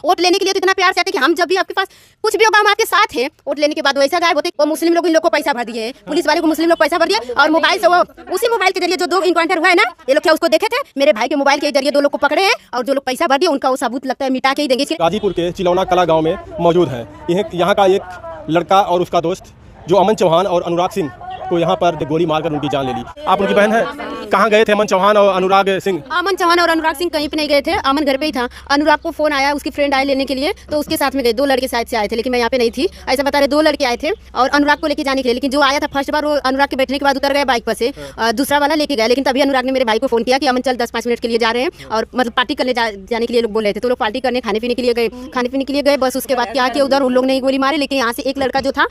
Vote लेने के लिए तो इतना प्यार से आते कि हम जब भी आपके पास कुछ भी होगा हम आपके साथ हैं। वोट लेने के बाद वैसा गायब होते। वो मुस्लिम लोग इन लोग को पैसा भर दिए, पुलिस वाले को मुस्लिम लोग पैसा भर दिए और मोबाइल से वो उसी मोबाइल के जरिए जो 2 इनकाउंटर हुआ है ना, ये लोग क्या उसको देखे थे, मेरे भाई के मोबाइल के जरिए 2 लोग को पकड़े हैं और जो लोग पैसा भर दिए उनका वो सबूत लगता है मिटा के ही देंगे। गाजीपुर के चिलौना कला गाँव में मौजूद है। यहाँ का एक लड़का और उसका दोस्त जो अमन चौहान और अनुराग सिंह को यहाँ पर गोली मारकर उनकी जान ले ली। आप उनकी बहन है। कहाँ गए थे अमन चौहान और अनुराग सिंह? अमन चौहान और अनुराग सिंह कहीं पे नहीं गए थे, अमन घर पे ही था। अनुराग को फोन आया, उसकी फ्रेंड आए लेने के लिए, तो उसके साथ में गए। 2 लड़के साइड से आए थे, लेकिन मैं यहाँ पे नहीं थी। ऐसा बता रहे 2 लड़के आए थे और अनुराग को लेके जाने के लिए, लेकिन जो आया था फर्स्ट बार वो अनुराग के बैठने के बाद उतर गए बाइक पर से, दूसरा वाला लेके गया। लेकिन तभी अनुराग ने मेरे भाई को फोन किया कि अमन चल 10-5 मिनट के लिए जा रहे हैं और मतलब पार्टी करने जाने के लिए लोग बोल रहे थे। तो लोग पार्टी करने खाने पीने के लिए गए। बस उसके बाद क्या किया, उधर उन लोग ने गोली मारे। लेकिन यहाँ से एक लड़का जो था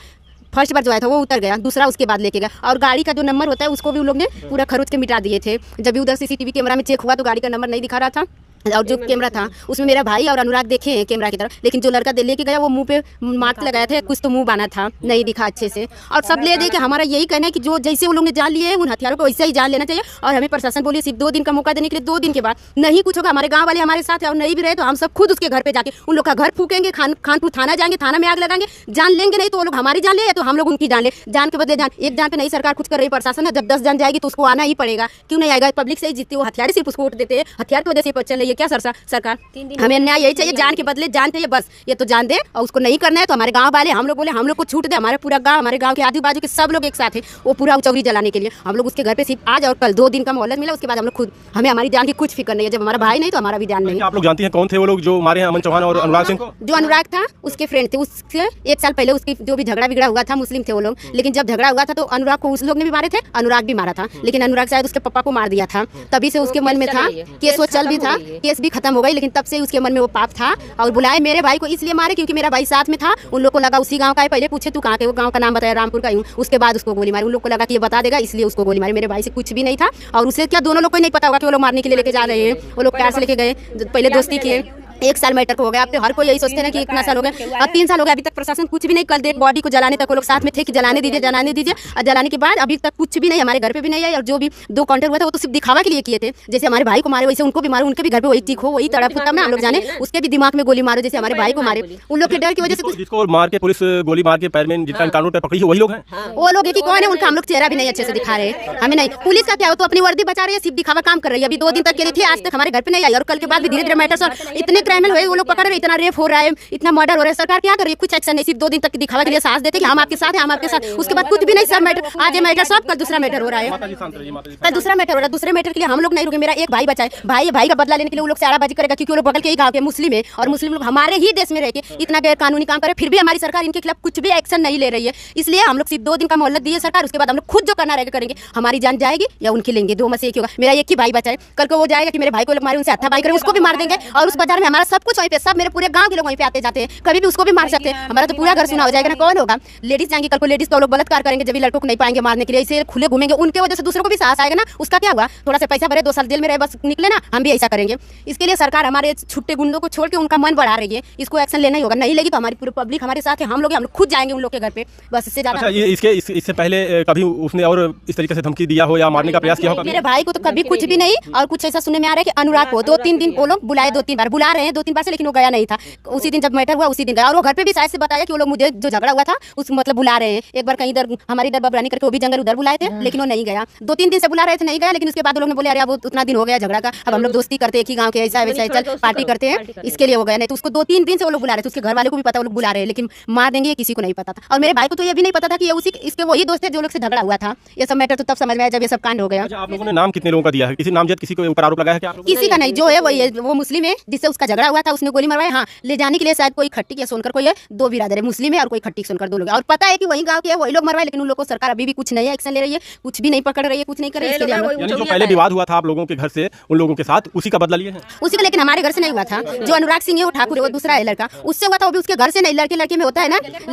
फर्स्ट बार जो आया था वो उतर गया, दूसरा उसके बाद लेके गया और गाड़ी का जो नंबर होता है उसको भी उन लोग ने पूरा खरोच के मिटा दिए थे। जब भी उधर सीसीटीवी कैमरा में चेक हुआ तो गाड़ी का नंबर नहीं दिखा रहा था और जो कैमरा था उसमें मेरा भाई और अनुराग देखे हैं कैमरा की तरफ, लेकिन जो लड़का लेके गया वो मुंह पे मास्क लगाया था, कुछ तो मुंह बाना था, नहीं दिखा अच्छे से। और सब ले दे के हमारा यही कहना है कि जो जैसे वो लोग ने जान लिए हैं उन हथियारों को वैसे ही जान लेना चाहिए। और हमें प्रशासन बोलिए सिर्फ 2 दिन का मौका देने के लिए, 2 दिन के बाद नहीं कुछ होगा, हमारे गाँव वाले हमारे साथ है और नहीं भी रहे तो हम सब खुद उसके घर पे जाके उन लोग का घर फूकेंगे, खानपुर थाना जाएंगे, थाना में आग लगाएंगे। जान लेंगे नहीं तो वो लोग हमारी जान ले या तो हम लोग उनकी जान ले। जान के बदले जान, एक जान पे नहीं सरकार कुछ कर रही, प्रशासन है। जब 10 जान जाएगी तो उसको आना ही पड़ेगा। क्यों नहीं आएगा? पब्लिक से ही जीतती, वो हथियार सिर्फ उसको वोट देते हैं, हथियार की वजह से चल रही है क्या सरकार? हमें न्याय यही चाहिए, जान के बदले जान चाहिए बस। ये तो जान दे और उसको नहीं करना है तो हमारे गांव वाले हम लोग बोले हम लोग को छूट दे। हमारे पूरा गांव, हमारे गांव के आजू बाजू के सब लोग एक साथ है वो पूरा चौरी जलाने के लिए। हम लोग उसके घर पे सिर्फ आज और कल 2 दिन का मोहलत मिला, उसके बाद हम लोग खुद, हमें हमारी जान की कुछ फिक्र नहीं है। जब हमारा भाई नहीं तो हमारा भी जान नहीं है। आप लोग जानती हैं कौन थे वो लोग जो मारे हैं अमन चौहान और अनुराग सिंह को? जो अनुराग था उसके फ्रेंड थे, उससे 1 साल पहले उसकी जो भी झगड़ा बिगड़ा हुआ था, मुस्लिम थे वो लोग। लेकिन जब झगड़ा हुआ था तो अनुराग को उस लोग ने भी मारे थे, अनुराग भी मारा था। लेकिन अनुराग शायद उसके पापा को मार दिया था, तभी से उसके मन में था केस वो चल भी था, केस भी खत्म हो गई। लेकिन तब से उसके मन में वो पाप था और बुलाए मेरे भाई को इसलिए मारे क्योंकि मेरा भाई साथ में था। उन लोग को लगा उसी गांव का है, पहले पूछे तू कहाँ के, वो गांव का नाम बताया रामपुर का हूँ। उसके बाद उसको गोली मारी, उन लोग को लगा कि ये बता देगा इसलिए उसको गोली मारी। मेरे भाई से कुछ भी नहीं था और उसे क्या दोनों लोग को नहीं पता होगा कि वो लोग मारने के लिए लेके जा रहे हैं। वो लोग प्यार से लेके गए, पहले दोस्ती किए। 1 साल मैटर को हो गया। अब तो हर कोई यही सोचते हैं कि इतना साल हो गया, अब 3 साल हो गया, अभी तक प्रशासन कुछ भी नहीं। कल डेड बॉडी को जलाने तक वो लोग साथ में थे कि जलाने दीजिए और जलाने के बाद अभी तक कुछ भी नहीं, हमारे घर पे भी नहीं है। और जो भी 2 काउंटर हुआ था वो तो सिर्फ दिखावा के लिए किए थे। जैसे हमारे भाई को मारे वैसे उनको भी मारो, उनके भी घर पे वही तीखो वही तड़प, तब ना हम लोग जाने उसके भी दिमाग में गोली मारो जैसे हमारे भाई को मारे। उन लोग के डर की वजह से जिसको मार के पुलिस गोली मार के पैर में जितना कानून पे पकड़ी है वही लोग हैं। वो लोग कि कौन है उनका हम लोग चेहरा भी नहीं अच्छे से दिखा रहे, हमें नहीं। पुलिस का क्या हो तो अपनी वर्दी बचा रही है, सिर्फ दिखावा काम कर रही है। अभी 2 दिन तक के लिए थे, आज तक हमारे घर पे नहीं आई और कल के बाद भी धीरे-धीरे मैटर्स और इतने क्राइमिनल हुए, वो लोग पकड़, इतना रेप हो रहा है, इतना मर्डर हो रहा है। सरकार क्या कर रही है? कुछ एक्शन नहीं, सिर्फ 2 दिन तक दिखावा के लिए साथ देते कि हम आपके साथ हैं, हम आपके साथ। उसके बाद कुछ भी नहीं। सब मैटर, आज ये मैटर सब, कल दूसरा मैटर हो रहा है, कल दूसरा मैटर हो रहा है। दूसरे मैटर के लिए हम लोग नहीं रुके। मेरा एक भाई बचा है, भाई का बदला लेने के लिए वो लोग से आड़ाबाजी करेगा क्योंकि वो लोग बगल के ही गांव के मुस्लिम है और मुस्लिम लोग हमारे ही देश में रह के इतना गैर कानूनी काम करे, फिर भी हमारी सरकार इनके खिलाफ कुछ भी एक्शन नहीं ले रही है। इसलिए हम लोग सिर्फ 2 दिन का मोहलत दिए सरकार, उसके बाद हम लोग खुद जो करना रहेगा करेंगे। हमारी जान जाएगी या उनकी लेंगे, 2 में से एक होगा। मेरा एक ही भाई बचा है, कल को वो जाएगा कि मेरे भाई को लोग मारे, उनसे हत्याबाई करें, उसको भी मार देंगे और उस बाजार में हमारा सब कुछ वहीं पे, सब मेरे पूरे गांव के लोग वहीं पे आते जाते हैं, कभी भी उसको भी मार सकते हैं। हमारा तो पूरा घर सुना हो जाएगा ना। कौन होगा? लेडीज जाएंगे, कल को लेडीज को लोग बलात्कार करेंगे, जब भी लड़कों को नहीं पाएंगे मारने के लिए, इसे खुले घूमेंगे, उनके वजह से दूसरों को भी साहस आएगा ना। उसका क्या हुआ? थोड़ा सा पैसा भरे, 2 साल जेल में रहे, बस निकले ना, हम भी ऐसा करेंगे। इसके लिए सरकार हमारे छुट्टे गुंडों को छोड़ के उनका मन बढ़ा रही है, इसको एक्शन लेना ही होगा। नहीं लेगी तो हमारी पूरी पब्लिक हमारे साथ है, हम लोग खुद जाएंगे उन लोग के घर पे, बस इससे ज्यादा। इससे पहले कभी उसने और इस तरीके से धमकी दिया हो या मारने का प्रयास किया हो? मेरे भाई को तो कभी कुछ भी नहीं। और कुछ ऐसा सुनने में आ रहा है कि अनुराग को 2-3 दिन वो लोग बुलाए, 2-3 बार बुला रहे हैं, 2-3 बार से, लेकिन वो गया नहीं था। उसी दिन जब मैटर हुआ उसी दिन गया और वो घर पे भी शायद से बताया कि वो लोग मुझे जो झगड़ा हुआ था उस मतलब बुला रहे हैं। एक बार कहीं इधर हमारी इधर बबरानी करके वो भी जंगल उधर बुलाए थे, लेकिन वो नहीं गया। 2-3 दिन से बुला रहे थे, नहीं गया। लेकिन उसके बाद वो लोग ने बोले अरे अब उतना दिन हो गया झगड़ा का, अब हम लोग दोस्ती करते हैं कि गांव के ऐसा वैसा चल पार्टी करते हैं, इसके लिए हो गया। नहीं तो उसको 2-3 दिन से वो लोग बुला रहे थे, उसके घर वाले को भी पता वो लोग बुला रहे हैं, लेकिन मार देंगे किसी को नहीं पता था। और मेरे भाई को तो ये भी नहीं पता था कि ये उसी इसके वही दोस्त है जो लोग से झगड़ा हुआ था। ये सब मैटर तो तब समझ में आया जब ये सब कांड हो गया। आप लोगों ने नाम कितने लोगों का दिया है? किसी नामजद किसी को ऊपर आरोप लगाया है क्या? किसी का नहीं, जो है वही है, वो मुस्लिम है जिससे उसका झगड़ा हुआ था, उसने गोली मरवाई। हाँ, ले जाने के लिए शायद कोई खट्टी या सोनकर कोई है, 2 बिरादर है, मुस्लिम है और कोई खट्टी सोनकर 2 लोग, और पता है कि वही गांव के है, वही लोग मरवाए। लेकिन उन लोग को सरकार अभी भी कुछ नहीं एक्शन ले रही है, कुछ भी नहीं पकड़ रही है, कुछ नहीं कर रही है। इसके लिए यानी जो पहले विवाद हुआ था आप लोगों के घर से उन लोगों के साथ, उसी का बदला लिए हैं? उसी का, लेकिन हमारे घर से नहीं हुआ था। जो अनुराग सिंह है वो ठाकुर है, वो दूसरा है लड़का, उससे हुआ था, वो भी उसके घर से नहीं। लड़के में होता है ना,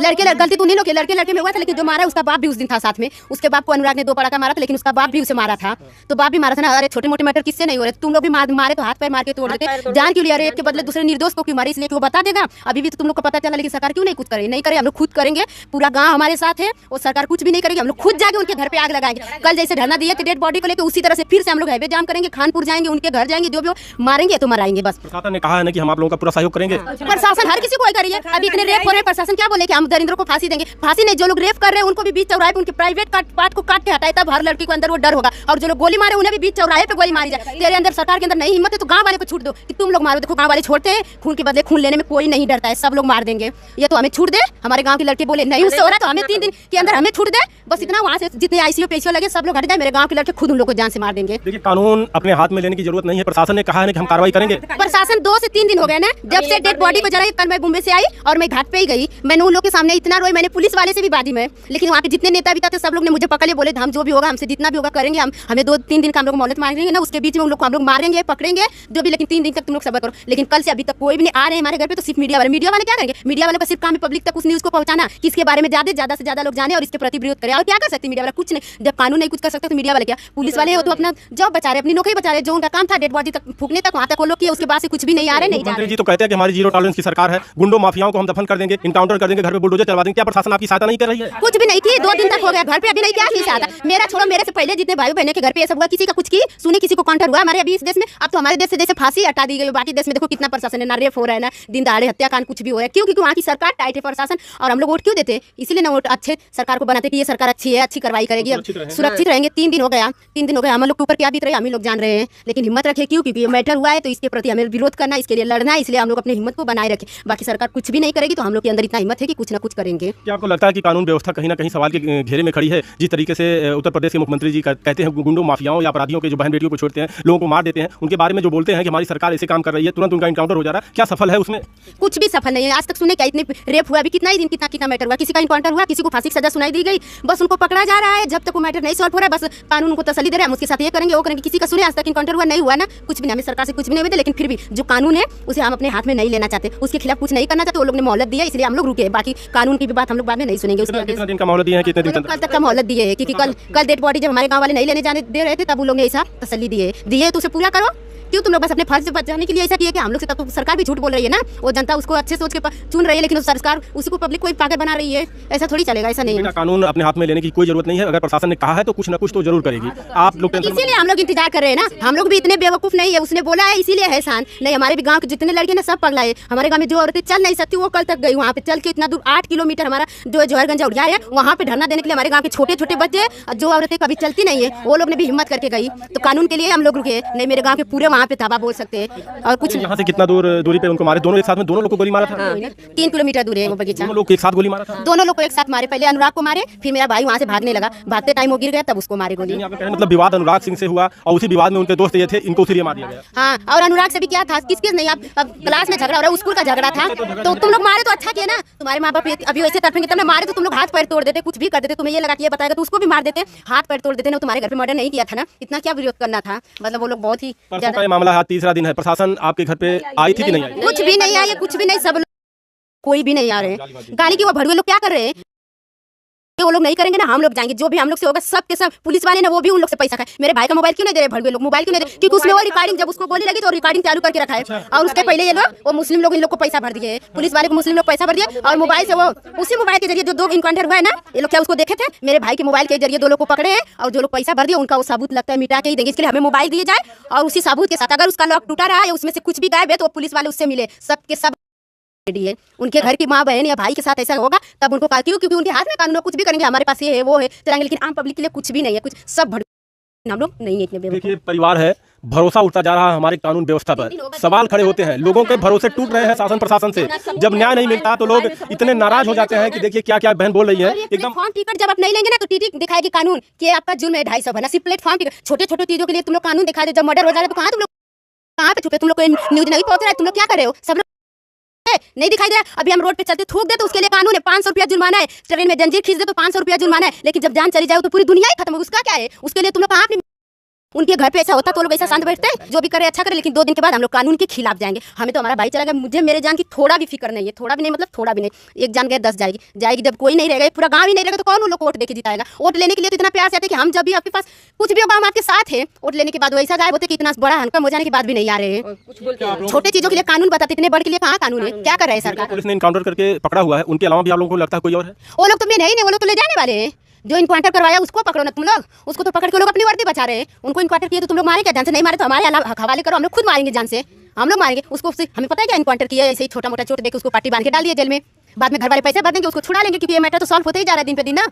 गलती तो नहीं लोग, लड़के में हुआ था। लेकिन जो मारा उसका बाप भी उस दिन था साथ में, उसके बाप को अनुराग ने 2 पड़ाका मारा था, लेकिन उसका बाप भी उसे मारा था। तो बाप भी मारा था ना। अरे छोटे मोटे मैटर किससे नहीं हो रहे, तुम लोग भी मारे तो हाथ पैर मार के तोड़ देते, जान क्यों लिया? अरे एक के बदले दूसरे निर्दोष को क्यों मारे, इसलिए कि वो बता देगा। अभी भी तो तुम लोग को पता चला, लेकिन सरकार क्यों नहीं कुछ करे, नहीं करे, हम लोग खुद करेंगे। पूरा गांव हमारे साथ है और सरकार कुछ भी नहीं करेगी। हम लोग खुद जाके उनके घर पे आग लगाएंगे। कल जैसे धरना दिए थे डेड बॉडी को लेकर, उसी तरह से फिर से हम लोग हाईवे जाम करेंगे, खानपुर जाएंगे, उनके घर जाएंगे, जो भी मारेंगे तो मराएंगे बस। प्रशासन ने कहा है ना कि हम आप लोगों का पूरा सहयोग करेंगे। प्रशासन हर किसी को करिए। अभी इतने रेप हो रहे हैं, प्रशासन क्या बोले कि हम दरिंद्रों को फांसी देंगे? फांसी नहीं, जो लोग रेप कर रहे हैं उनको भी बीच चौराहे पे उनके प्राइवेट पार्ट को काट के हटाए, तब हर लड़की को अंदर वो डर होगा। और जो लोग गोली मारे उन्हें भी बीच चौराहे पे गोली मारी जाए। तेरे अंदर, सरकार के अंदर नहीं हिम्मत है तो गांव वाले को छूट दो कि तुम लोग मारो। देखो गांव वाले छोड़ते हैं, खून के बदले खून लेने में कोई नहीं डरता है, सब लोग मार देंगे। ये तो हमें छूट दे। हमारे गांव के लड़के बोले नहीं उससे हो रहा तो हमें 3 दिन के अंदर हमें छूट दे, बस इतना। वहाँ से जितने आईसीयू पेशियो लगे सब लोग हट जाए, मेरे गांव के लड़के खुद उन लोग को जान से मार देंगे। देखिए, कानून अपने हाथ में लेने की जरूरत नहीं है। प्रशासन ने कहा है कि हम कार्रवाई करेंगे। प्रशासन 2 से 3 दिन हो गए ना, जब से डेड बॉडी को जलाई। कल मैं मुंबई से आई और मैं घाट पे ही गई, मैंने उन लोग के सामने इतना रोई, मैंने पुलिस वाले से भी बाजी में, लेकिन वहाँ पे जितने नेता भी थे सब लोग ने मुझे पकड़ लिया, बोले हम जो भी होगा हमसे जितना भी होगा करेंगे, हमें 2-3 दिन का हम लोग मोहलत मांगेंगे ना, उसके बीच में उन लोग को हम लोग मारेंगे, पकड़ेंगे जो भी, लेकिन 3 दिन तक तुम लोग सब्र करो। लेकिन कल से अभी तक कोई भी नहीं आ रहे हैं हमारे घर पे, तो सिर्फ मीडिया वाले क्या करेंगे? मीडिया वाले का सिर्फ काम है पब्लिक तक उस न्यूज़ को पहुंचाना कि इसके बारे में ज्यादा से ज्यादा लोग जाने और इसके प्रति विरोध करें। और क्या कर सकते मीडिया वाला? कुछ नहीं। जब कानून नहीं कुछ कर सकते तो मीडिया वाले क्या? पुलिस वाले हो तो अपना जॉब बचा रहे, अपनी नौकरी बचा रहे, जो उनका काम था डेड बॉडी तक फूकने तक, वहाँ तक वो लोग किए, उसके बाद से कुछ भी नहीं आ रहे, नहीं जा रहे। जी तो कहते हैं कि हमारी जीरो टॉलरेंस की सरकार है, गुंडों माफियाओं को हम दफन कर देंगे, इनकाउंटर कर देंगे, घर पे बुलडोजर चलवा देंगे। क्या प्रशासन आपकी सहायता नहीं कर रही है? कुछ भी नहीं की, 2 दिन तक हो गया घर पे, अभी नहीं क्या नहीं आता। मेरा छोड़ो, मेरे से पहले जितने भाई बहनों के घर पे ये सब हुआ, किसी का कुछ की सुनी, किसी को काउंटर हुआ हमारे अभी इस देश में। अब तो हमारे देश से जैसे फांसी हटा दी गई, बाकी देश में देखो कितना प्रशासन है, ना रेप हो रहा है, ना दिन दहाड़े हत्याकांड कुछ भी हो रहा है। क्यों? क्योंकि वहाँ की सरकार टाइट है प्रशासन। और हम लोग वोट क्यों देते हैं? इसीलिए ना वोट अच्छे सरकार को बनाते कि ये सरकार अच्छी है, अच्छी कार्रवाई करेगी, सुरक्षित रहेंगे। 3 दिन हो गया, 3 दिन हो गया, हम लोग के ऊपर क्या बीत रही है हम ही लोग जान रहे हैं। लेकिन हिम्मत रखे, क्यों? क्योंकि ये मैटर हुआ है तो इसके प्रति हमें विरोध करना, इसके लिए लड़ना है, इसलिए हम लोग अपनी हिम्मत को बनाए रखें। बाकी सरकार कुछ भी नहीं करेगी तो हम लोग के अंदर इतना हिम्मत है कि कुछ ना कुछ करेंगे। क्या आपको लगता है कि कानून व्यवस्था कहीं ना कहीं सवाल के घेरे में खड़ी है? जिस तरीके से उत्तर प्रदेश के मुख्यमंत्री जी कहते हैं गुंडों माफियाओं या अपराधियों के जो बहन बेटियों को छोड़ते हैं, लोगों को मार देते हैं, उनके बारे में जो बोलते हैं कि हमारी सरकार ऐसे काम कर रही है, तुरंत उनका इनकाउंटर हो जा रहा है, क्या सफल है उसमें? कुछ भी सफल नहीं है। आज तक सुने क्या इतने रेप हुआ, अभी कितना ही दिन कितना मैटर हुआ, किसी का इनकाउंटर हुआ, किसी को फांसी की सजा सुनाई दी गई, बस उनको पकड़ा जा रहा है। जब तक वो मैटर नहीं सॉल्व हो रहा है, बस कानून को तसल्ली दे रहा है, हम उसके साथ ये करेंगे वो करेंगे। किसी का सुने आज तक इनकाउंटर हुआ नहीं हुआ ना, कुछ भी नहीं। हमें सरकार से कुछ भी नहीं हुआ, लेकिन फिर भी जो कानून है उसे हम अपने हाथ में नहीं लेना चाहते, उसके खिलाफ कुछ नहीं करना चाहते। वो लोग ने मोहलत दिया, इसलिए हम लोग रुके। बाकी कानून की भी बात हम लोग बाद में नहीं सुनेंगे। कितना दिन का मोहलत दिया है? कितने दिन कल तक का मोहलत दिए है, क्योंकि कल डेड बॉडी जब हमारे गाँव वाले नहीं लेने जाने दे रहे थे तब उन लोग ने ऐसा तसल्ली दिए तो उसे पूरा करो। क्यों तुम लोग बस अपने फर्ज से बचाने के लिए ऐसा किए कि हम लोग से? तब तो सरकार भी झूठ बोल रही है ना, वो जनता उसको अच्छे सोच के चुन रही है, लेकिन सरकार उसी को पब्लिक को पागल बना रही है। ऐसा थोड़ी चलेगा, ऐसा नहीं है। कानून अपने हाथ में लेने की कोई जरूरत नहीं है, अगर प्रशासन ने कहा है तो कुछ ना कुछ तो जरूर करेगी। आप लोग इसीलिए हम लोग इंतजार कर रहे हैं ना, हम लोग भी इतने बेवकूफ नहीं है। उसने बोला है इसीलिए है शान नहीं। हमारे भी गाँव के जितने लड़के ना सब पगला है। हमारे गाँव में जो औरतें चल नहीं सकती वो कल तक गई, वहाँ पे चल के इतना दूर 8 किलोमीटर हमारा जो जौहरगंज उड़िया है, वहाँ पे धरना देने के लिए हमारे गाँव के छोटे छोटे बच्चे, जो औरतें कभी चलती नहीं है, वो लोग ने भी हिम्मत करके गई। तो कानून के लिए हम लोग रुके नहीं। मेरे गाँव के पूरे वहाँ पे था, बोल सकते और कुछ यहाँ से कितना दूरी पे उनको मारे? दोनों एक साथ में दोनों लोग को गोली मारा था? 3 किलोमीटर दूर है वो बगीचा। दोनों लोग एक साथ गोली मारा था? दोनों लोग को एक साथ मारे। पहले अनुराग को मारे, फिर मेरा भाई वहाँ से भागने लगा, भागते टाइम वो गिर गया, तब उसको मारे गोली। मतलब विवाद अनुराग सिंह से हुआ और उसी विवाद में उनके दोस्त ये थे, इनको उसी मार दिया गया। हाँ, और अनुराग से भी क्या था, किस नहीं, आप क्लास में झगड़ा हो रहा है, स्कूल का झगड़ा था, तो तुम लोग मारे तो अच्छा किया ना। तुम्हारे माँ बाप अभी वैसे तड़पेंगे तब मारे तो तुम लोग हाथ पैर तोड़ देते, कुछ भी कर देते। तुम्हें ये लगा कि ये बताएगा तो उसको भी मार देते, हाथ पैर तोड़ देते ना। तुम्हारे घर पे मर्डर नहीं किया था ना, इतना क्या विरोध करना था? मतलब वो लोग बहुत ही मामला है, 3रा दिन है। प्रशासन आपके घर पे आई थी कि नहीं आई? कुछ भी नहीं आई, कुछ भी नहीं, सब कोई भी नहीं आ रहे हैं। गाली की वो भड़ुए लोग क्या कर रहे हैं? वो लोग नहीं करेंगे ना, हम लोग जाएंगे। जो भी हम लोग से होगा सब के सब पुलिस वाले ना वो भी उन लोग से पैसा खाए। मेरे भाई का मोबाइल क्यों नहीं दे रहे भड़ुए लोग? मोबाइल क्यों नहीं दे? क्योंकि उसमें वो रिकॉर्डिंग, जब उसको गोली लगी तो रिकॉर्डिंग चालू करके रखा है। और उसके पहले ये लोग वो मुस्लिम लोग इन लोग को पैसा भर दिए, पुलिस वाले को मुस्लिम लोग पैसा भर दिए। और मोबाइल से वो उसी मोबाइल के जरिए जो 2 इनकाउंटर हुआ है ना, ये लोग क्या उसको देखे थे? मेरे भाई के मोबाइल के जरिए 2 लोग को पकड़े हैं और जो लोग पैसा भर दिए उनका वो सबूत लगता है मिटा के ही देंगे। इसके लिए हमें मोबाइल दिए जाए और उसी सबूत के साथ अगर उसका लॉक टूटा रहा है, उसमें से कुछ भी गायब है, तो पुलिस वाले उससे मिले। सब के सब है। उनके घर की माँ बहन या भाई के साथ ऐसा होगा तब उनको क्योंकि उनके हाथ में कानून, कुछ भी करेंगे। हमारे पास ये है वो है चलेंगे, लेकिन आम पब्लिक के लिए कुछ भी नहीं है, कुछ सब हम लोग नहीं है। देखिए, परिवार है, भरोसा उठता जा रहा है हमारे कानून व्यवस्था पर, सवाल खड़े होते हैं, लोगों के भरोसे टूट रहे हैं शासन प्रशासन से। जब न्याय नहीं मिलता तो लोग इतने नाराज हो जाते हैं कि देखिए क्या क्या बहन बोल रही है। एकदम प्लेटफॉर्म टिकट जब आप नहीं लेंगे ना तो टीटी दिखाएगी कानून कि आपका जुर्म है 250 भरना। सिर्फ प्लेटफॉर्म टिकट, छोटे छोटे चीजों के लिए तुम लोग कानून दिखा दे। जब मर्डर हो जा रहा है तो कहाँ तुम लोग, कहाँ पे छुपे? तुम लोग को न्यूज नहीं पहुंच रहा है, तुम लोग क्या कर रहे हो? सब लोग नहीं दिखाई दे रहा। अभी हम रोड पे चलते थूक दे तो उसके लिए कानून है, 500 रुपया जुर्माना है। ट्रेन में जंजीर खींच दे तो 500 रुपया जुर्माना है। लेकिन जब जान चली जाए तो पूरी दुनिया ही खत्म हो, उसका क्या है? उसके लिए तुम लोग कहाँ उनके घर पे ऐसा होता तो लोग ऐसा शांत बैठते हैं, जो भी करे अच्छा करे, लेकिन 2 दिन के बाद हम लोग कानून के खिलाफ जाएंगे। हमें तो हमारा भाई चला गया, मुझे मेरे जान की थोड़ा भी फिक्र नहीं है, थोड़ा भी नहीं, मतलब थोड़ा भी नहीं। एक जान गया 10 जाएगी। जब कोई नहीं रहेगा, पूरा गाँव ही नहीं रहेगा, तो कौन उन लोग को वोट देके जिताएगा? वोट लेने के लिए तो इतना प्यार से आते कि हम जब भी आपके पास कुछ भी होगा हम आपके साथ हैं, वोट लेने के बाद वैसा गायब होते कि इतना बड़ा हनकम हो जाने के बाद भी नहीं आ रहे हैं। छोटे चीजों के लिए कानून बताते, इतने बड़ के लिए कहाँ कानून है? क्या कर रहे हैं सरकार? पुलिस ने इनकाउंटर करके पकड़ा हुआ है, उनके अलावा भी आप लोगों को लगता है कोई और है? वो लोग तो मैं नहीं, वो लोग तो ले जाने वाले हैं। जो इनकाउंटर करवाया उसको पकड़ो ना तुम लोग, उसको तो पकड़ के लोग अपनी वर्दी बचा रहे हैं। उनको इनकाउंटर किए तो तुम लोग मारे क्या? जान से नहीं मारे तो हमारे हवाले करो, हम लोग खुद मारेंगे जान से, हम लोग मारेंगे उसको। हमें पता है क्या इनकाउंटर किया, ऐसे ही छोटा मोटा चोट देके उसको पट्टी बांध के डाल दिया जेल में। बाद में घर वाले पैसे भर देंगे, उसको छुड़ा लेंगे, क्योंकि ये मैटर तो सॉल्व होते ही जा रहा है दिन पे दिन ना।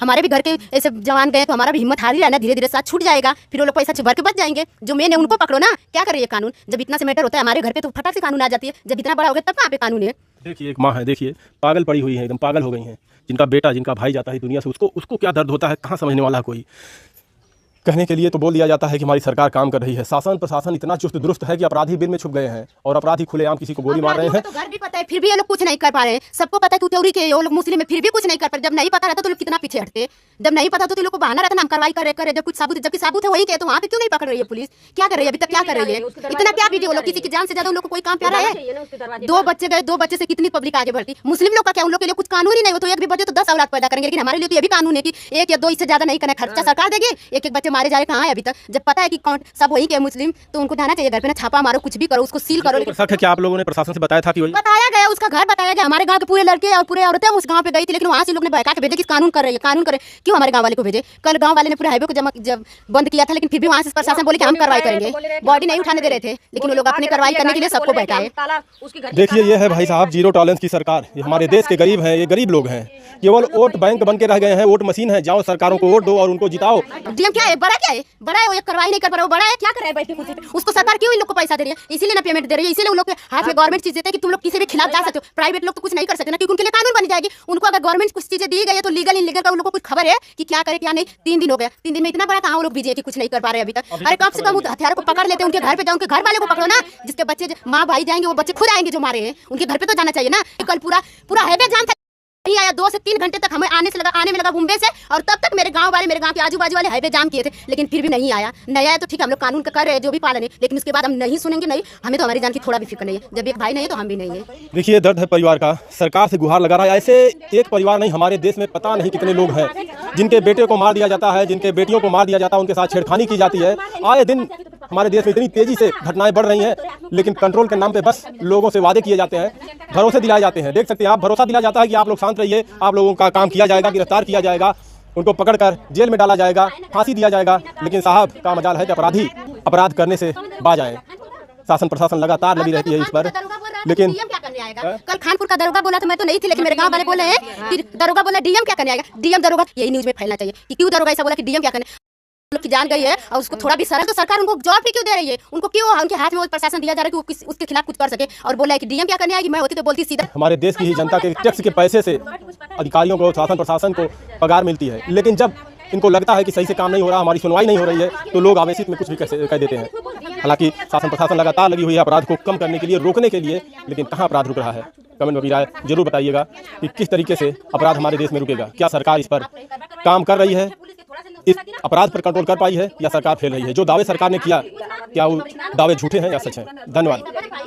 हमारे भी घर के ऐसे जवान गए तो हमारा भी हिम्मत हार ही रहा है ना, धीरे धीरे साथ छूट जाएगा, फिर वो लोग पैसा भर के बच जाएंगे। जो मेन है उनको पकड़ो ना। क्या कर रही है कानून? जब इतना से मैटर होता है हमारे घर पे तो फटाक से कानून आ जाती है, जब इतना बड़ा हो गया तब कहाँ पे कानून है? देखिए एक माँ है, देखिए पागल पड़ी हुई है, एकदम पागल हो गई हैं। जिनका बेटा, जिनका भाई जाता है दुनिया से, उसको क्या दर्द होता है, कहाँ समझने वाला है कोई? कहने के लिए तो बोल दिया जाता है कि हमारी सरकार काम कर रही है। शासन प्रशासन इतना चुस्त दुरुस्त है कि अपराधी बिल में छुप गए हैं और अपराधी खुलेआम किसी को गोली मार रहे हैं। तो घर भी पता है, फिर भी ये लोग कुछ नहीं कर पा रहे हैं। सबको पता है तू त्योरी के, वो लोग मुस्लिम है, फिर भी कुछ नहीं कर पा रहे। जब नहीं पता रहता तो लोग कितना पीछे हटते, जब नहीं पता तो लोग को बहाना रहता ना, हम कार्रवाई करे। जब कुछ साबुत, जबकि साबुत है वही के, तो वहाँ पे क्यों नहीं पकड़ रही है पुलिस? क्या कर रही है अभी तक? क्या कर रही है? इतना क्या वीडियो लोग, किसी की जान से ज्यादा उन लोग को कोई काम प्यारा है? 2 बच्चे गए, 2 बच्चे से कितनी पब्लिक आगे बढ़ती। मुस्लिम लोग का क्या? उन लोग के लिए कुछ कानून ही नहीं हो, तो एक भी बच्चे तो 10 औलाद पैदा करेंगे। लेकिन हमारे लिए तो ये भी कानून है कि 1 या 2 इससे ज्यादा नहीं करना, खर्चा सरकार देगी। एक बच्चे मारे जा रहे, कहाँ है अभी तक? जब पता है कि कौन सब वही के मुस्लिम, तो उनको जाना चाहिए घर पे ना, छापा मारो, कुछ भी करो, उसको सील करो। लेकिन शक है कि आप लोगों ने प्रशासन से बताया था कि वही बताया गया, उसका घर बताया गया। हमारे गांव के पूरे लड़के और पूरे औरतें उस गांव पे गई थी, लेकिन वहां से लोग ने बहका के भेजे कि कानून कर रही है, कानून करे। क्यों हमारे गांव वाले को भेजे? कल गांव वाले ने पूरे हाईवे को जब बंद किया था, लेकिन फिर भी वहां से प्रशासन बोले कि हम कार्रवाई करेंगे, बॉडी नहीं उठाने दे रहे थे, लेकिन वो लोग अपनी कार्रवाई करने के लिए सबको बैठाए। देखिए ये है भाई साहब जीरो टॉलरेंस की सरकार। ये हमारे देश के गरीब हैं, ये गरीब लोग हैं, केवल वोट बैंक बन के रह गए हैं, वोट मशीन है। जाओ सरकारों को वोट दो और उनको जिताओ। डीएम क्या है? बड़ा क्या है? बड़ा है वो, एक कार्रवाई नहीं कर पा रहा, वो बड़ा है। क्या कर रहा है बैठ के कुर्सी पे? उसको सरकार क्यों इन लोग को पैसा दे रही है? इसीलिए ना पेमेंट दे रही है, इसीलिए उन लोग के हाथ में गवर्नमेंट चीज देते हैं कि तुम लोग किसी भी खिलाफ जा सकते हो। प्राइवेट लोग तो कुछ नहीं कर सकते ना, क्योंकि उनके लिए कानून बन जाएगी। उनको अगर गवर्नमेंट कुछ चीजें दी गई है तो लीगल इनलीगल का उन लोग को कुछ खबर है कि क्या करे क्या नहीं। 3 दिन हो गया, 3 दिन में इतना बड़ा कहाँ वो लोग बिजी है कि कुछ नहीं कर पा रहे अभी तक। अरे कम से कम हथियारों को पकड़ लेते, उनके घर पे जाओ, उनके घर वाले को पकड़ो ना। जिसके बच्चे माँ भाई जाएंगे, वो बच्चे खुद आएंगे जो मारे हैं, उनके घर पे तो जाना चाहिए ना। कल पूरा हाईवे जाम था, नहीं आया। 2 से 3 घंटे तक हमें आने में लगा मुंबई से, और तब तक मेरे गांव के आजू बाजू वाले हाईवे जाम किए थे, लेकिन फिर भी नहीं आया। नहीं आया तो ठीक है, हम लोग कानून का कर रहे हैं जो भी पालन है, लेकिन उसके बाद हम नहीं सुनेंगे। नहीं, हमें तो हमारी जान की थोड़ा भी फिक्र नहीं है। जब एक भाई नहीं है तो हम भी नहीं है। देखिए दर्द है परिवार का, सरकार से गुहार लगा रहा है। ऐसे एक परिवार नहीं, हमारे देश में पता नहीं कितने लोग हैं जिनके बेटे को मार दिया जाता है, जिनके बेटियों को मार दिया जाता है, उनके साथ छेड़खानी की जाती है। आए दिन हमारे देश में इतनी तेजी से घटनाएं बढ़ रही हैं, लेकिन कंट्रोल के नाम पे बस लोगों से वादे किए जाते हैं, भरोसे दिलाए जाते हैं। देख सकते हैं आप, भरोसा दिलाया जाता है कि आप लोग शांत रहिए, आप लोगों का काम किया जाएगा, गिरफ्तार किया जाएगा, उनको पकड़कर जेल में डाला जाएगा, फांसी दिया जाएगा। लेकिन साहब का मजाल है कि अपराधी अपराध करने से बाज आए। शासन प्रशासन लगातार लगी रहती है इस पर, लेकिन कल खानपुर का दरोगा बोला तो मैं तो नहीं थी, लेकिन मेरे गांव वाले बोले हैं फिर दरोगा बोला डीएम क्या करने आएगा। डीएम दरोगा, यही न्यूज में फैलना चाहिए कि क्यों दरोगा ऐसा बोला कि डीएम क्या करने। लोग की जान गई है और उसको थोड़ा भी सर है तो सरकार उनको जवाब भी क्यों दे रही है? उनको क्यों उनके हाथ में वो प्रशासन दिया जा रहा है कि वो उसके खिलाफ कुछ कर सके? और बोला है कि डीएम क्या करने आएगी। मैं होती तो बोलती सीधा। हमारे देश की ही जनता के टैक्स के पैसे से अधिकारियों को, शासन प्रशासन को पगार मिलती है, लेकिन जब इनको लगता है कि सही से काम नहीं हो रहा, हमारी सुनवाई नहीं हो रही है, तो लोग आवेशित में कुछ भी कह देते हैं। हालांकि शासन प्रशासन लगातार लगी हुई है अपराध को कम करने के लिए, रोकने के लिए, लेकिन कहाँ अपराध रुक रहा है? कमेंट में अपनी राय जरूर बताइएगा कि किस तरीके से अपराध हमारे देश में रुकेगा। क्या सरकार इस पर काम कर रही है, इस अपराध पर कंट्रोल कर पाई है, या सरकार फेल रही है? जो दावे सरकार ने किया, क्या वो दावे झूठे हैं या सच हैं? धन्यवाद।